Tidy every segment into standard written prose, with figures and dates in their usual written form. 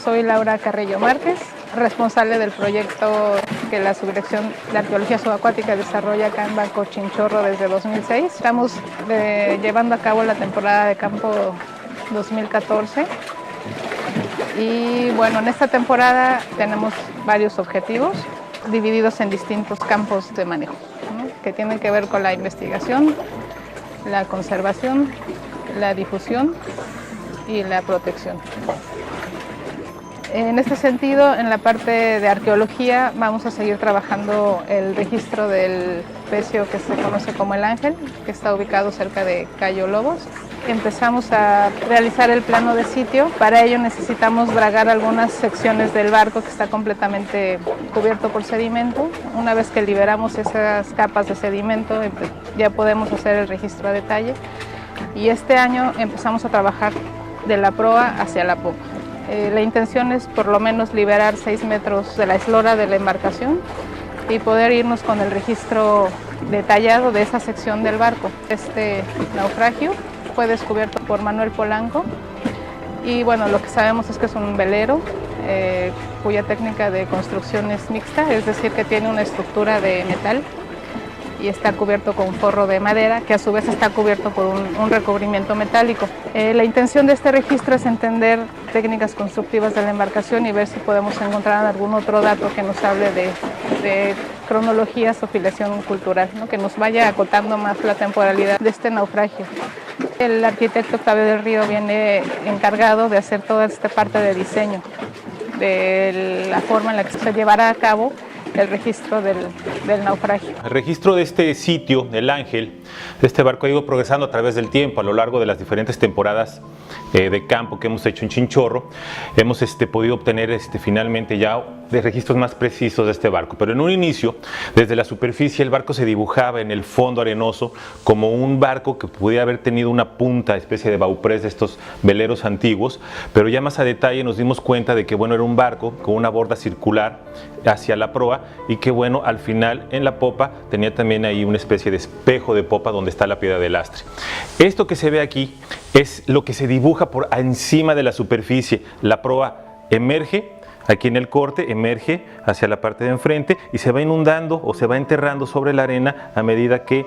Soy Laura Carrillo Márquez, responsable del proyecto que la Subdirección de Arqueología Subacuática desarrolla acá en Barco Chinchorro desde 2006. Estamos llevando a cabo la temporada de campo 2014 y bueno, en esta temporada tenemos varios objetivos divididos en distintos campos de manejo, ¿no?, que tienen que ver con la investigación, la conservación, la difusión y la protección. En este sentido, en la parte de arqueología vamos a seguir trabajando el registro del pecio que se conoce como el Ángel, que está ubicado cerca de Cayo Lobos. Empezamos a realizar el plano de sitio. Para ello necesitamos dragar algunas secciones del barco que está completamente cubierto por sedimento. Una vez que liberamos esas capas de sedimento, ya podemos hacer el registro a detalle. Y este año empezamos a trabajar de la proa hacia la popa. La intención es por lo menos liberar 6 metros de la eslora de la embarcación y poder irnos con el registro detallado de esa sección del barco. Este naufragio fue descubierto por Manuel Polanco y bueno, lo que sabemos es que es un velero cuya técnica de construcción es mixta, es decir, que tiene una estructura de metal y está cubierto con forro de madera, que a su vez está cubierto por un recubrimiento metálico. La intención de este registro es entender técnicas constructivas de la embarcación y ver si podemos encontrar algún otro dato que nos hable de cronologías o filiación cultural, ¿no?, que nos vaya acotando más la temporalidad de este naufragio. El arquitecto Octavio del Río viene encargado de hacer toda esta parte de diseño, de la forma en la que se llevará a cabo el registro del naufragio. El registro de este sitio, el Ángel, de este barco ha ido progresando a través del tiempo, a lo largo de las diferentes temporadas de campo que hemos hecho en Chinchorro. Hemos podido obtener finalmente ya de registros más precisos de este barco, pero en un inicio, desde la superficie, el barco se dibujaba en el fondo arenoso como un barco que pudiera haber tenido una punta, especie de bauprés de estos veleros antiguos, pero ya más a detalle nos dimos cuenta de que bueno, era un barco con una borda circular hacia la proa y que bueno, al final en la popa tenía también ahí una especie de espejo de popa donde está la piedra del lastre. Esto que se ve aquí es lo que se dibuja por encima de la superficie. La proa emerge aquí en el corte, emerge hacia la parte de enfrente y se va inundando o se va enterrando sobre la arena a medida que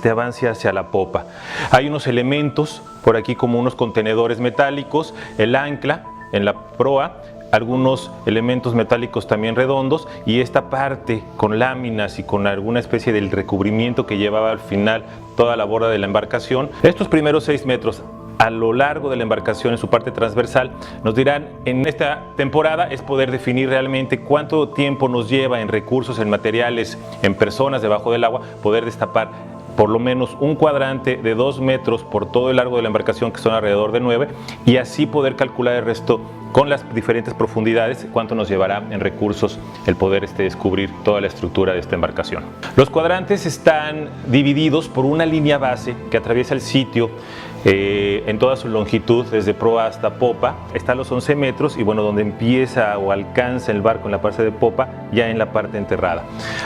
avance hacia la popa. Hay unos elementos por aquí como unos contenedores metálicos, el ancla en la proa, algunos elementos metálicos también redondos y esta parte con láminas y con alguna especie del recubrimiento que llevaba al final toda la borda de la embarcación. Estos primeros 6 metros a lo largo de la embarcación en su parte transversal nos dirán en esta temporada es poder definir realmente cuánto tiempo nos lleva en recursos, en materiales, en personas debajo del agua, poder destapar por lo menos un cuadrante de 2 metros por todo el largo de la embarcación, que son alrededor de 9, y así poder calcular el resto con las diferentes profundidades, cuánto nos llevará en recursos el poder descubrir toda la estructura de esta embarcación. Los cuadrantes están divididos por una línea base que atraviesa el sitio en toda su longitud, desde proa hasta popa, está a los 11 metros y bueno, donde empieza o alcanza el barco en la parte de popa, ya en la parte enterrada.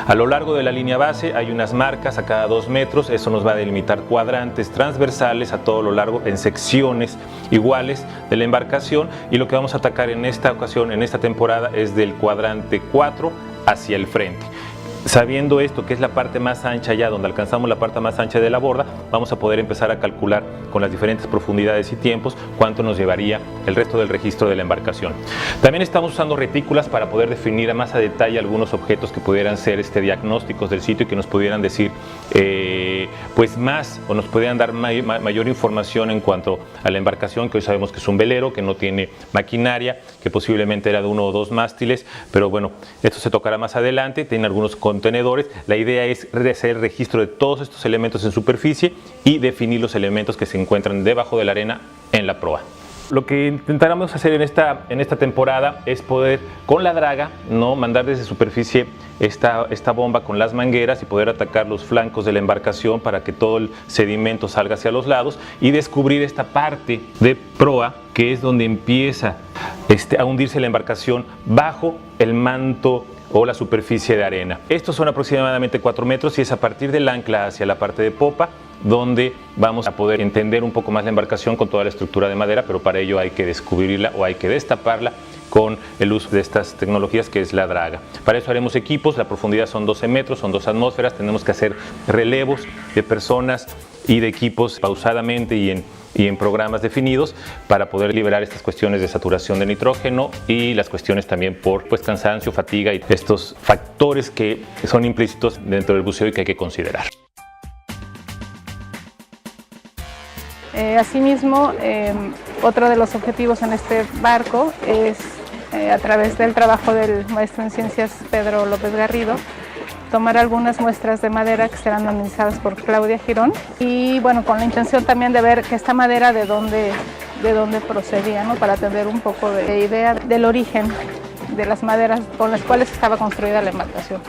A lo largo de la línea base hay unas marcas a cada 2 metros, eso nos va a delimitar cuadrantes transversales a todo lo largo en secciones iguales de la embarcación y lo que vamos a atacar en esta ocasión, en esta temporada, es del cuadrante 4 hacia el frente. Sabiendo esto, que es la parte más ancha ya, donde alcanzamos la parte más ancha de la borda, vamos a poder empezar a calcular con las diferentes profundidades y tiempos cuánto nos llevaría el resto del registro de la embarcación. También estamos usando retículas para poder definir más a detalle algunos objetos que pudieran ser diagnósticos del sitio y que nos pudieran decir pues más o nos pudieran dar mayor información en cuanto a la embarcación, que hoy sabemos que es un velero, que no tiene maquinaria, que posiblemente era de 1 o 2 mástiles, pero bueno, esto se tocará más adelante, tiene algunos contenedores. La idea es hacer registro de todos estos elementos en superficie y definir los elementos que se encuentran debajo de la arena en la proa. Lo que intentaremos hacer en esta temporada es poder, con la draga, ¿no?, mandar desde superficie esta bomba con las mangueras y poder atacar los flancos de la embarcación para que todo el sedimento salga hacia los lados y descubrir esta parte de proa, que es donde empieza a hundirse la embarcación bajo el manto o la superficie de arena. Estos son aproximadamente 4 metros y es a partir del ancla hacia la parte de popa donde vamos a poder entender un poco más la embarcación con toda la estructura de madera, pero para ello hay que descubrirla o hay que destaparla con el uso de estas tecnologías que es la draga. Para eso haremos equipos, la profundidad son 12 metros, son 2 atmósferas, tenemos que hacer relevos de personas y de equipos pausadamente y en programas definidos para poder liberar estas cuestiones de saturación de nitrógeno y las cuestiones también por cansancio, fatiga y estos factores que son implícitos dentro del buceo y que hay que considerar. Asimismo, otro de los objetivos en este barco es, a través del trabajo del maestro en ciencias Pedro López Garrido, tomar algunas muestras de madera que serán analizadas por Claudia Girón y bueno, con la intención también de ver que esta madera de dónde procedía, ¿no? Para tener un poco de idea del origen de las maderas con las cuales estaba construida la embarcación.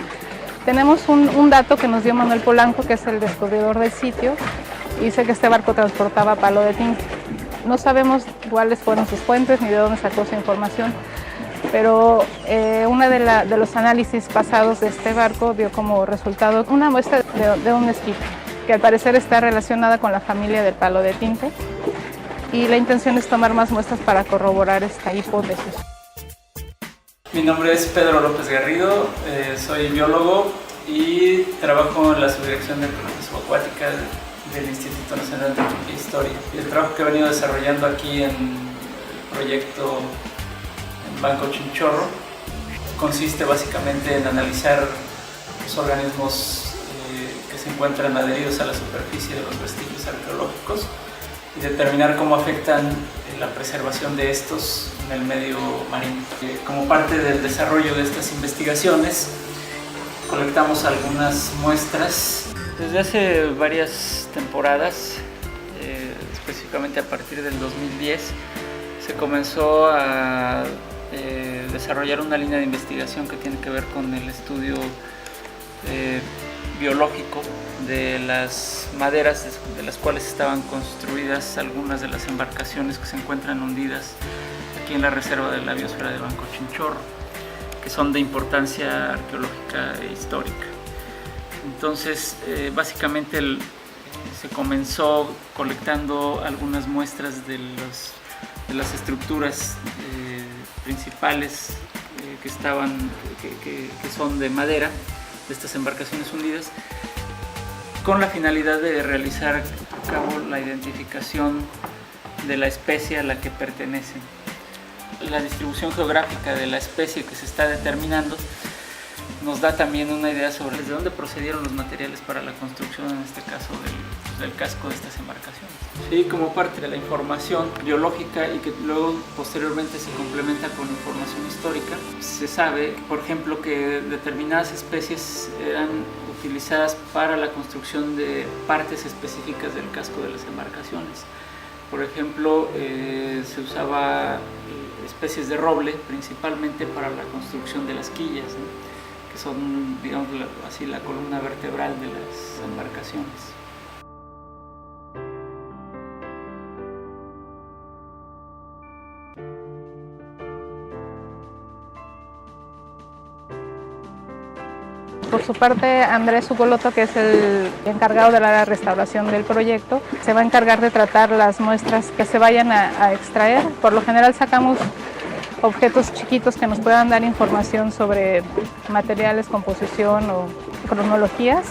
Tenemos un dato que nos dio Manuel Polanco, que es el descubridor del sitio, y dice que este barco transportaba palo de tinte. No sabemos cuáles fueron sus fuentes ni de dónde sacó su información, pero uno de los análisis pasados de este barco dio como resultado una muestra de un mesquite, que al parecer está relacionada con la familia del palo de tinte, y la intención es tomar más muestras para corroborar esta hipótesis. Mi nombre es Pedro López Garrido, soy biólogo y trabajo en la subdirección de ecología subacuática del Instituto Nacional de Antropología e Historia. Y el trabajo que he venido desarrollando aquí en el proyecto en Banco Chinchorro consiste básicamente en analizar los organismos que se encuentran adheridos a la superficie de los vestigios arqueológicos y determinar cómo afectan la preservación de estos en el medio marino. Como parte del desarrollo de estas investigaciones, colectamos algunas muestras. Desde hace varias temporadas, específicamente a partir del 2010, se comenzó a desarrollar una línea de investigación que tiene que ver con el estudio biológico de las maderas de las cuales estaban construidas algunas de las embarcaciones que se encuentran hundidas aquí en la reserva de la biosfera de Banco Chinchorro, que son de importancia arqueológica e histórica. Entonces, básicamente se comenzó colectando algunas muestras de las estructuras principales que son de madera, de estas embarcaciones hundidas, con la finalidad de realizar a cabo la identificación de la especie a la que pertenecen. La distribución geográfica de la especie que se está determinando nos da también una idea sobre desde dónde procedieron los materiales para la construcción, en este caso del casco de estas embarcaciones. Sí, como parte de la información biológica y que luego posteriormente se complementa con información histórica, se sabe, por ejemplo, que determinadas especies eran utilizadas para la construcción de partes específicas del casco de las embarcaciones. Por ejemplo, se usaba especies de roble principalmente para la construcción de las quillas, ¿no? Que son, digamos, así la columna vertebral de las embarcaciones. Por su parte, Andrés Ugoloto, que es el encargado de la restauración del proyecto, se va a encargar de tratar las muestras que se vayan a extraer. Por lo general sacamos objetos chiquitos que nos puedan dar información sobre materiales, composición o cronologías,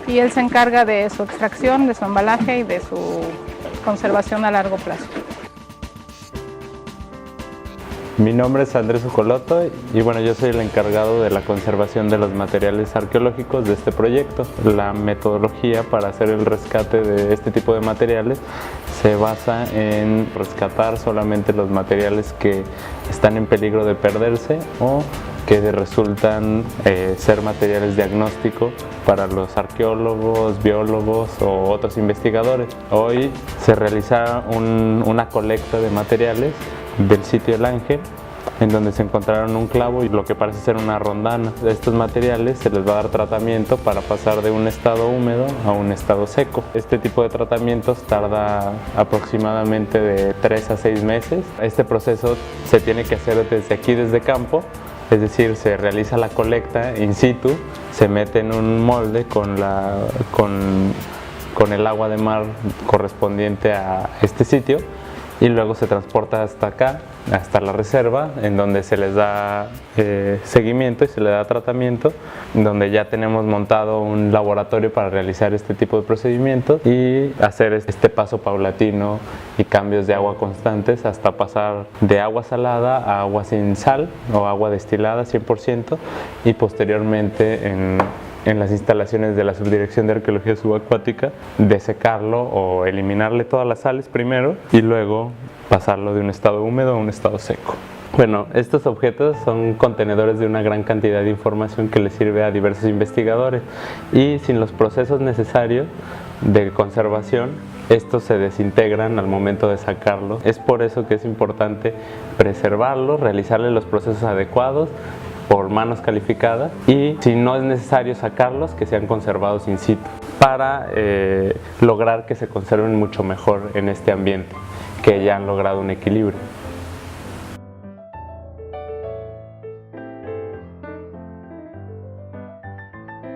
y él se encarga de su extracción, de su embalaje y de su conservación a largo plazo. Mi nombre es Andrés Ugoloto y bueno, yo soy el encargado de la conservación de los materiales arqueológicos de este proyecto. La metodología para hacer el rescate de este tipo de materiales se basa en rescatar solamente los materiales que están en peligro de perderse o que resultan ser materiales diagnóstico para los arqueólogos, biólogos o otros investigadores. Hoy se realiza una colecta de materiales del sitio El Ángel, en donde se encontraron un clavo y lo que parece ser una rondana. De estos materiales se les va a dar tratamiento para pasar de un estado húmedo a un estado seco. Este tipo de tratamientos tarda aproximadamente de 3 a 6 meses. Este proceso se tiene que hacer desde aquí, desde campo, es decir, se realiza la colecta in situ, se mete en un molde con el agua de mar correspondiente a este sitio y luego se transporta hasta acá, hasta la reserva, en donde se les da seguimiento y se les da tratamiento, donde ya tenemos montado un laboratorio para realizar este tipo de procedimientos y hacer este paso paulatino y cambios de agua constantes hasta pasar de agua salada a agua sin sal o agua destilada 100%, y posteriormente en las instalaciones de la Subdirección de Arqueología Subacuática desecarlo o eliminarle todas las sales primero y luego pasarlo de un estado húmedo a un estado seco. Bueno, estos objetos son contenedores de una gran cantidad de información que les sirve a diversos investigadores, y sin los procesos necesarios de conservación, estos se desintegran al momento de sacarlos. Es por eso que es importante preservarlos, realizarle los procesos adecuados por manos calificadas, y si no es necesario sacarlos, que sean conservados in situ para lograr que se conserven mucho mejor en este ambiente, que ya han logrado un equilibrio.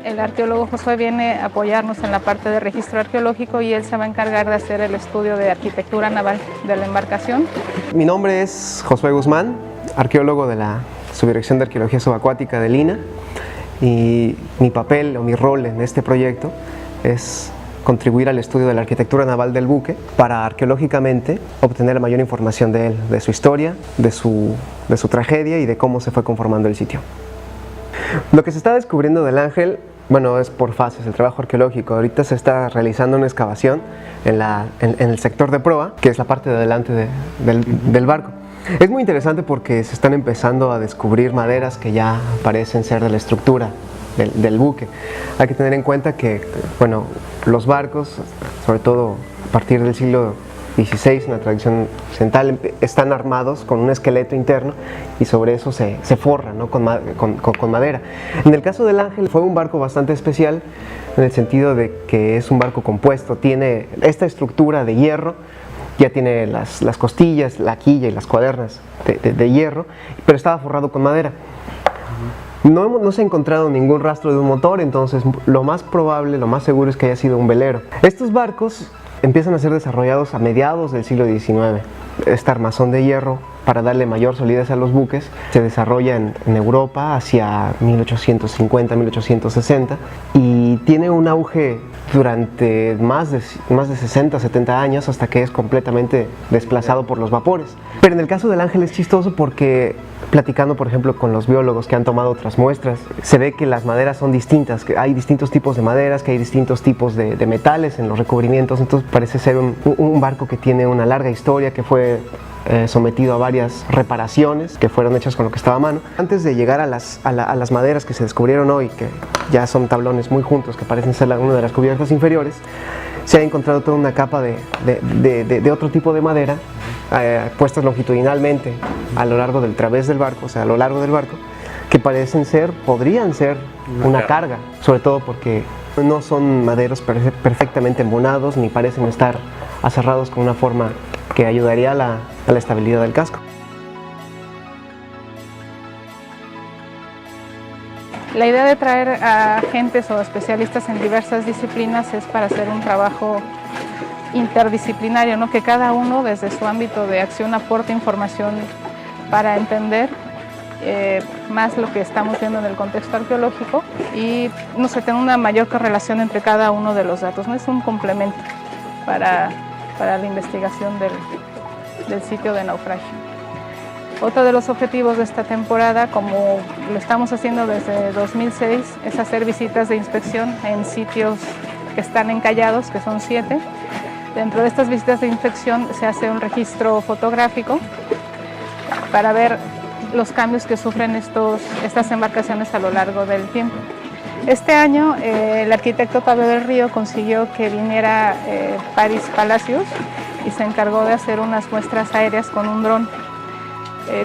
El arqueólogo Josué viene a apoyarnos en la parte de registro arqueológico y él se va a encargar de hacer el estudio de arquitectura naval de la embarcación. Mi nombre es Josué Guzmán, arqueólogo de la Subdirección de Arqueología Subacuática de Lina, y mi papel o mi rol en este proyecto es contribuir al estudio de la arquitectura naval del buque para arqueológicamente obtener la mayor información de él, de su historia, de su tragedia y de cómo se fue conformando el sitio. Lo que se está descubriendo del Ángel, bueno, es por fases el trabajo arqueológico. Ahorita se está realizando una excavación en el sector de proa, que es la parte de adelante del barco. Es muy interesante porque se están empezando a descubrir maderas que ya parecen ser de la estructura del buque. Hay que tener en cuenta que, bueno, los barcos, sobre todo a partir del siglo XVI en la tradición occidental, están armados con un esqueleto interno y sobre eso se forra, ¿no?, con madera. En el caso del Ángel fue un barco bastante especial en el sentido de que es un barco compuesto, tiene esta estructura de hierro, ya tiene las costillas, la quilla y las cuadernas de hierro, pero estaba forrado con madera. No se ha encontrado ningún rastro de un motor, entonces lo más probable, lo más seguro es que haya sido un velero. Estos barcos empiezan a ser desarrollados a mediados del siglo XIX. Este armazón de hierro, para darle mayor solidez a los buques, se desarrolla en Europa hacia 1850, 1860 y tiene un auge durante más de 60, 70 años hasta que es completamente desplazado por los vapores. Pero en el caso del Ángel es chistoso porque, platicando por ejemplo con los biólogos que han tomado otras muestras, se ve que las maderas son distintas, que hay distintos tipos de maderas, que hay distintos tipos de metales en los recubrimientos. Entonces parece ser un barco que tiene una larga historia, que fue sometido a varias reparaciones que fueron hechas con lo que estaba a mano. Antes de llegar a las maderas que se descubrieron hoy, que ya son tablones muy juntos, que parecen ser una de las cubiertas inferiores, se ha encontrado toda una capa de otro tipo de madera puestas longitudinalmente a lo largo del través del barco, o sea, a lo largo del barco, que podrían ser una carga, sobre todo porque no son maderos perfectamente embonados ni parecen estar aserrados con una forma que ayudaría a la estabilidad del casco. La idea de traer a agentes o especialistas en diversas disciplinas es para hacer un trabajo interdisciplinario, ¿no?, que cada uno desde su ámbito de acción aporte información para entender más lo que estamos viendo en el contexto arqueológico y no sé, tener una mayor correlación entre cada uno de los datos, ¿no? Es un complemento para la investigación del sitio de naufragio. Otro de los objetivos de esta temporada, como lo estamos haciendo desde 2006, es hacer visitas de inspección en sitios que están encallados, que son 7. Dentro de estas visitas de inspección se hace un registro fotográfico para ver los cambios que sufren estas embarcaciones a lo largo del tiempo. Este año el arquitecto Pablo del Río consiguió que viniera Paris Palacios y se encargó de hacer unas muestras aéreas con un dron,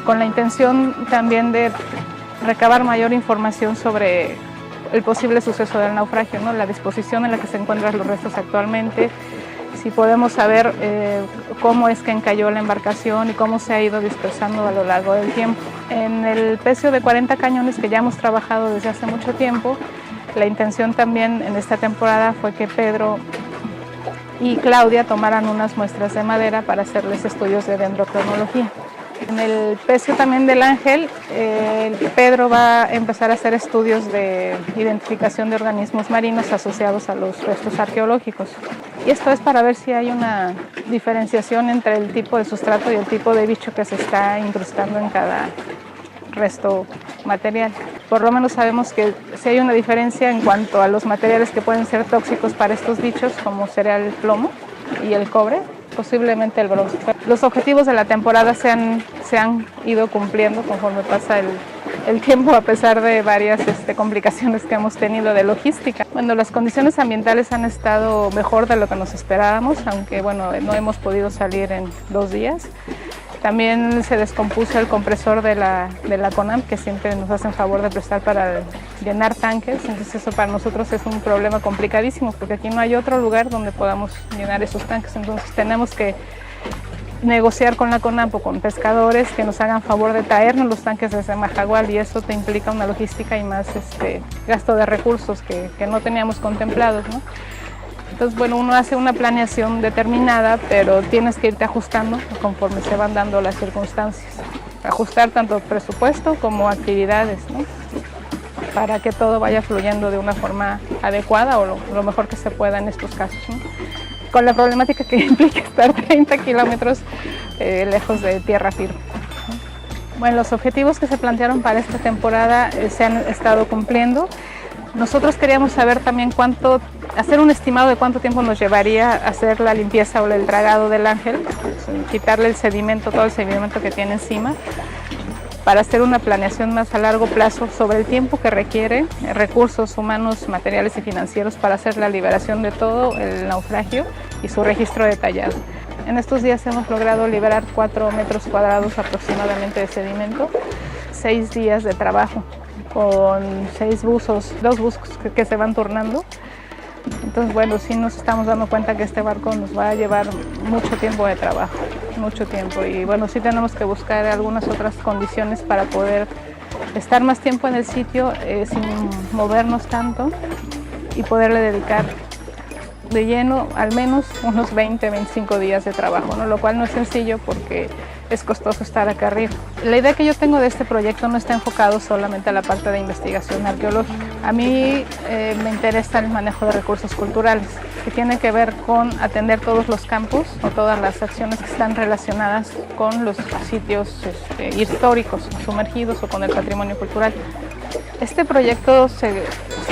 con la intención también de recabar mayor información sobre el posible suceso del naufragio, ¿no?, la disposición en la que se encuentran los restos actualmente, si podemos saber cómo es que encalló la embarcación y cómo se ha ido dispersando a lo largo del tiempo. En el pecio de 40 cañones que ya hemos trabajado desde hace mucho tiempo, la intención también en esta temporada fue que Pedro y Claudia tomaran unas muestras de madera para hacerles estudios de dendrocronología. En el pecio también del Ángel, Pedro va a empezar a hacer estudios de identificación de organismos marinos asociados a los restos arqueológicos. Y esto es para ver si hay una diferenciación entre el tipo de sustrato y el tipo de bicho que se está incrustando en cada resto material. Por lo menos sabemos que si hay una diferencia en cuanto a los materiales que pueden ser tóxicos para estos bichos, como sería el plomo y el cobre, posiblemente el bronce. Los objetivos de la temporada se han ido cumpliendo conforme pasa el tiempo, a pesar de varias complicaciones que hemos tenido de logística. Bueno, las condiciones ambientales han estado mejor de lo que nos esperábamos, aunque bueno, no hemos podido salir en 2 días. También se descompuso el compresor de la CONAM, que siempre nos hacen favor de prestar para llenar tanques. Entonces eso para nosotros es un problema complicadísimo, porque aquí no hay otro lugar donde podamos llenar esos tanques. Entonces tenemos que negociar con la CONAM o con pescadores que nos hagan favor de traernos los tanques desde Majagual, y eso te implica una logística y más gasto de recursos que no teníamos contemplados, ¿no? Entonces, bueno, uno hace una planeación determinada, pero tienes que irte ajustando conforme se van dando las circunstancias. Ajustar tanto presupuesto como actividades, ¿no? Para que todo vaya fluyendo de una forma adecuada o lo mejor que se pueda en estos casos, ¿no? Con la problemática que implica estar 30 kilómetros lejos de tierra firme. Bueno, los objetivos que se plantearon para esta temporada se han estado cumpliendo. Nosotros queríamos saber también hacer un estimado de cuánto tiempo nos llevaría hacer la limpieza o el dragado del Ángel, quitarle el sedimento, todo el sedimento que tiene encima, para hacer una planeación más a largo plazo sobre el tiempo que requiere, recursos humanos, materiales y financieros para hacer la liberación de todo el naufragio y su registro detallado. En estos días hemos logrado liberar 4 metros cuadrados aproximadamente de sedimento, 6 días de trabajo, con 6 buzos, 2 buzos que se van turnando. Entonces, bueno, sí nos estamos dando cuenta que este barco nos va a llevar mucho tiempo de trabajo, mucho tiempo. Y bueno, sí tenemos que buscar algunas otras condiciones para poder estar más tiempo en el sitio sin movernos tanto y poderle dedicar de lleno al menos unos 20-25 días de trabajo, ¿no? Lo cual no es sencillo porque es costoso estar acá arriba. La idea que yo tengo de este proyecto no está enfocado solamente a la parte de investigación arqueológica. A mí me interesa el manejo de recursos culturales, que tiene que ver con atender todos los campos o todas las acciones que están relacionadas con los sitios históricos sumergidos o con el patrimonio cultural. Este proyecto se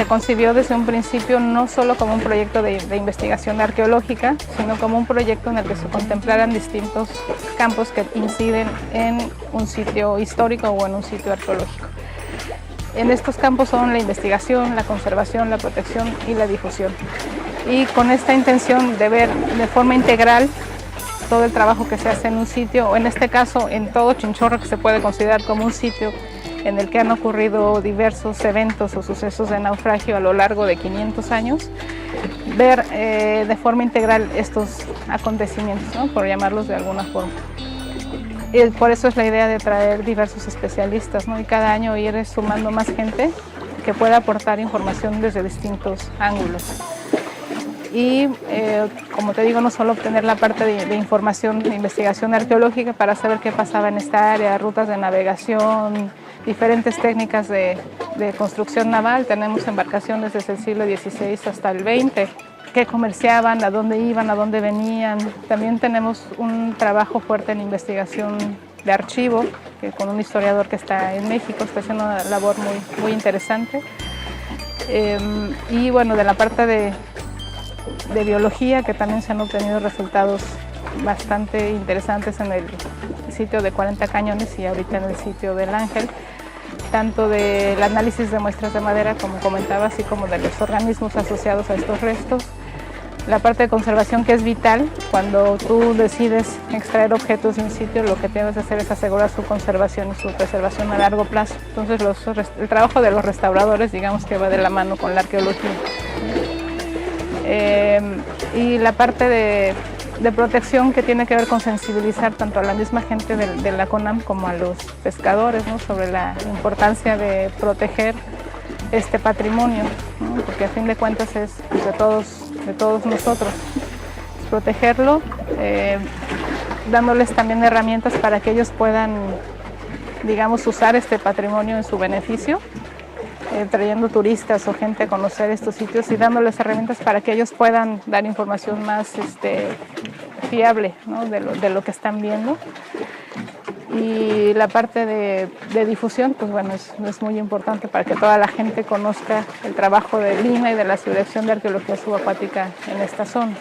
concibió desde un principio no solo como un proyecto de investigación arqueológica, sino como un proyecto en el que se contemplaran distintos campos que inciden en un sitio histórico o en un sitio arqueológico. En estos campos son la investigación, la conservación, la protección y la difusión. Y con esta intención de ver de forma integral todo el trabajo que se hace en un sitio, o en este caso en todo Chinchorro, que se puede considerar como un sitio en el que han ocurrido diversos eventos o sucesos de naufragio a lo largo de 500 años, ver de forma integral estos acontecimientos, ¿no? Por llamarlos de alguna forma. Y por eso es la idea de traer diversos especialistas, ¿no? Y cada año ir sumando más gente que pueda aportar información desde distintos ángulos. Y como te digo, no solo obtener la parte de información de investigación arqueológica para saber qué pasaba en esta área, rutas de navegación, diferentes técnicas de construcción naval. Tenemos embarcaciones desde el siglo XVI hasta el XX que comerciaban, a dónde iban, a dónde venían. También tenemos un trabajo fuerte en investigación de archivo, que con un historiador que está en México, está haciendo una labor muy interesante. Y bueno, de la parte de biología, que también se han obtenido resultados bastante interesantes en el sitio de 40 Cañones y ahorita en el sitio del Ángel, tanto del análisis de muestras de madera, como comentaba, así como de los organismos asociados a estos restos. La parte de conservación, que es vital. Cuando tú decides extraer objetos de un sitio, lo que tienes que hacer es asegurar su conservación y su preservación a largo plazo. Entonces el trabajo de los restauradores, digamos que va de la mano con la arqueología. Y la parte de protección, que tiene que ver con sensibilizar tanto a la misma gente de la CONAM como a los pescadores, ¿no? Sobre la importancia de proteger este patrimonio, ¿no? Porque a fin de cuentas es de todos nosotros. protegerlo, dándoles también herramientas para que ellos puedan, digamos, usar este patrimonio en su beneficio, trayendo turistas o gente a conocer estos sitios y dándoles herramientas para que ellos puedan dar información más fiable, ¿no? de lo que están viendo. Y la parte de difusión, pues bueno, es muy importante para que toda la gente conozca el trabajo de Lina y de la Subdirección de Arqueología Subacuática en esta zona.